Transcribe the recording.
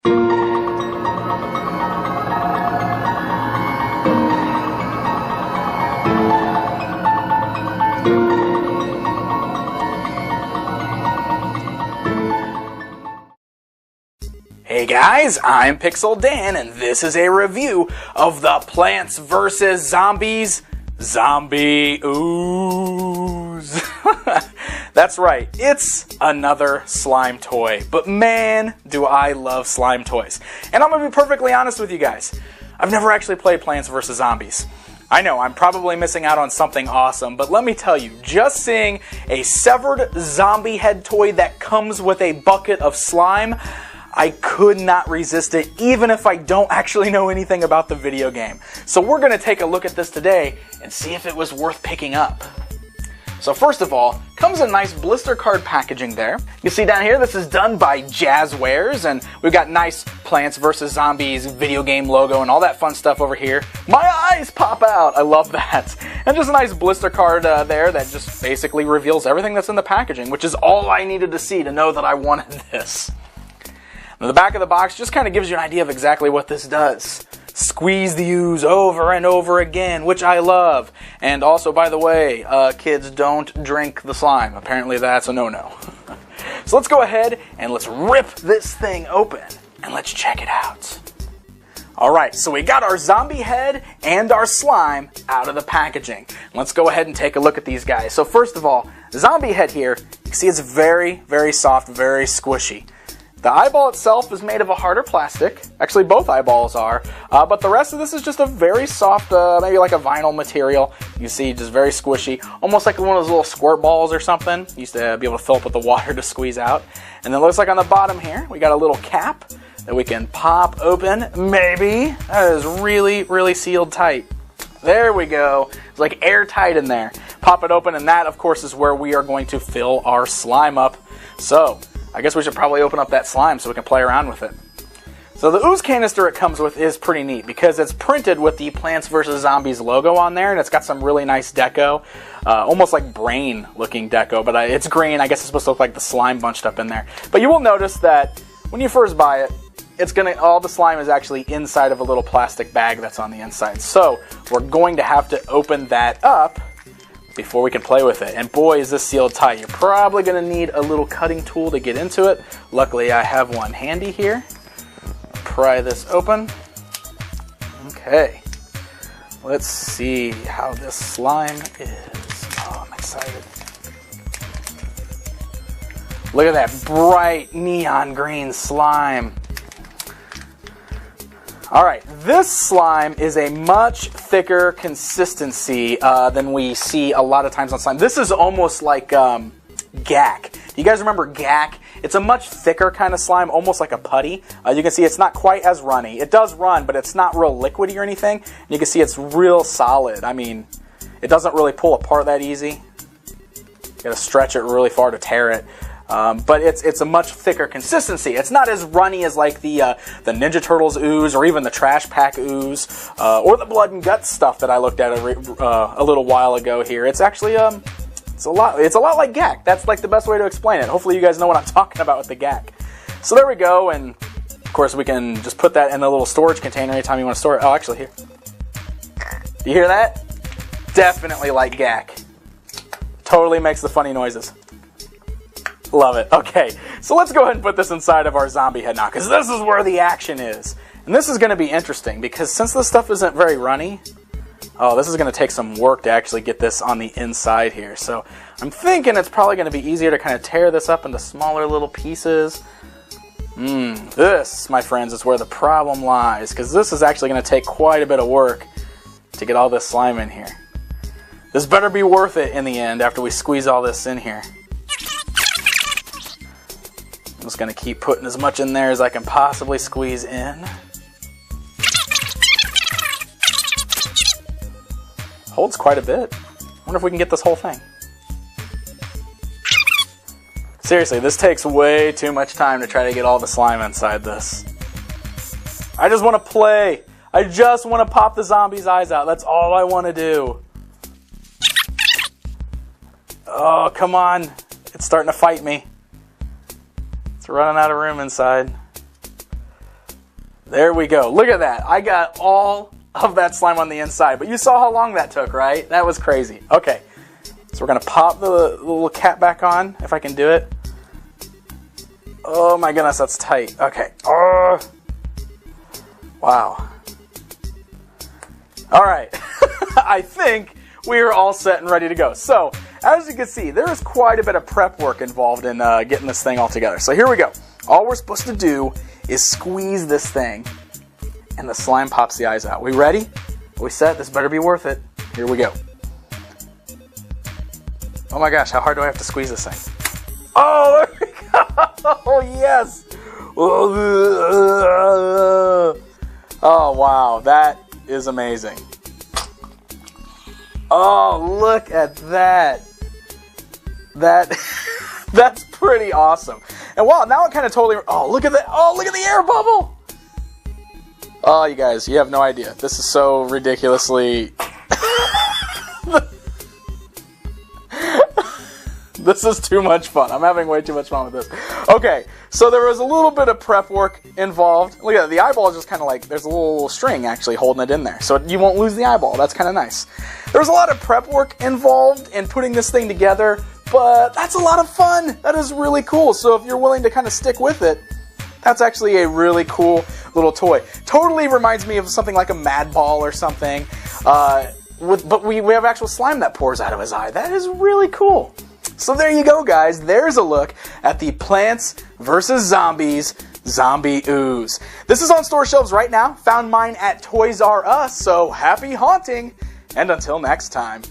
Hey guys, I'm Pixel Dan, and this is a review of the Plants vs. Zombies Zombie Ooze. That's right, it's another slime toy. But man, do I love slime toys. And I'm gonna be perfectly honest with you guys. I've never actually played Plants vs. Zombies. I know, I'm probably missing out on something awesome, but let me tell you, just seeing a severed zombie head toy that comes with a bucket of slime, I could not resist it, even if I don't actually know anything about the video game. So we're going to take a look at this today and see if it was worth picking up. So first of all, comes in nice blister card packaging there. You see down here, this is done by Jazwares, and we've got nice Plants vs. Zombies video game logo and all that fun stuff over here. My eyes pop out! I love that. And just a nice blister card there that just basically reveals everything that's in the packaging, which is all I needed to see to know that I wanted this. Now, the back of the box just kind of gives you an idea of exactly what this does. Squeeze the ooze over and over again, which I love. And also, by the way, kids, don't drink the slime. Apparently that's a no-no. So let's go ahead and let's rip this thing open and let's check it out. Alright, so we got our zombie head and our slime out of the packaging. Let's go ahead and take a look at these guys. So first of all, the zombie head here, you can see it's very, very soft, very squishy. The eyeball itself is made of a harder plastic. Actually, both eyeballs are. But the rest of this is just a very soft, maybe like a vinyl material. You see, just very squishy. Almost like one of those little squirt balls or something. You used to be able to fill up with the water to squeeze out. And then it looks like on the bottom here, we got a little cap that we can pop open. Maybe. That is really, really sealed tight. There we go. It's like airtight in there. Pop it open, and that, of course, is where we are going to fill our slime up. So I guess we should probably open up that slime so we can play around with it. So the ooze canister it comes with is pretty neat because it's printed with the Plants vs. Zombies logo on there, and it's got some really nice deco, almost like brain looking deco, but it's green. I guess it's supposed to look like the slime bunched up in there. But you will notice that when you first buy it, all the slime is actually inside of a little plastic bag that's on the inside. So we're going to have to open that up before we can play with it. And boy, is this sealed tight. You're probably going to need a little cutting tool to get into it. Luckily, I have one handy here. Pry this open. Okay. Let's see how this slime is. Oh, I'm excited. Look at that bright neon green slime. Alright, this slime is a much thicker consistency than we see a lot of times on slime. This is almost like gack. Do you guys remember gack? It's a much thicker kind of slime, almost like a putty. You can see it's not quite as runny. It does run, but it's not real liquidy or anything. And you can see it's real solid. I mean, it doesn't really pull apart that easy. You gotta stretch it really far to tear it. But it's a much thicker consistency. It's not as runny as like the Ninja Turtles ooze or even the Trash Pack ooze or the blood and guts stuff that I looked at a little while ago here. It's actually it's a lot like gack. That's like the best way to explain it. Hopefully you guys know what I'm talking about with the gack. So there we go, and of course we can just put that in a little storage container anytime you want to store it. Oh, actually here. Do you hear that? Definitely like gack. Totally makes the funny noises. Love it. Okay, so let's go ahead and put this inside of our zombie head now, because this is where the action is. And this is going to be interesting, because since this stuff isn't very runny, this is going to take some work to actually get this on the inside here. So I'm thinking it's probably going to be easier to kind of tear this up into smaller little pieces. This, my friends, is where the problem lies, because this is actually going to take quite a bit of work to get all this slime in here. This better be worth it in the end after we squeeze all this in here. I'm just going to keep putting as much in there as I can possibly squeeze in. Holds quite a bit. I wonder if we can get this whole thing. Seriously, this takes way too much time to try to get all the slime inside this. I just want to play. I just want to pop the zombie's eyes out. That's all I want to do. Oh, come on. It's starting to fight me. It's running out of room inside. There we go. Look at that. I got all of that slime on the inside. But you saw how long that took, right? That was crazy. Okay. So we're going to pop the little cap back on, if I can do it. Oh my goodness, that's tight. Okay. Wow. All right. I think we are all set and ready to go. So, as you can see, there is quite a bit of prep work involved in getting this thing all together. So here we go. All we're supposed to do is squeeze this thing, and the slime pops the eyes out. We ready? Are we set? This better be worth it. Here we go. Oh my gosh, how hard do I have to squeeze this thing? Oh, there we go! Oh, yes! Oh, wow, that is amazing. Oh, look at that. That's pretty awesome. And wow, now it kind of totally, oh, look at that. Oh, look at the air bubble. Oh, you guys, you have no idea. This is so ridiculously... This is too much fun. I'm having way too much fun with this. Okay, so there was a little bit of prep work involved. Look at that. The eyeball is just kind of like, there's a little string actually holding it in there. So you won't lose the eyeball. That's kind of nice. There was a lot of prep work involved in putting this thing together, but that's a lot of fun. That is really cool. So if you're willing to kind of stick with it, that's actually a really cool little toy. Totally reminds me of something like a Mad Ball or something. But we have actual slime that pours out of his eye. That is really cool. So there you go, guys. There's a look at the Plants vs. Zombies Zombie Ooze. This is on store shelves right now. Found mine at Toys R Us, so happy haunting. And until next time.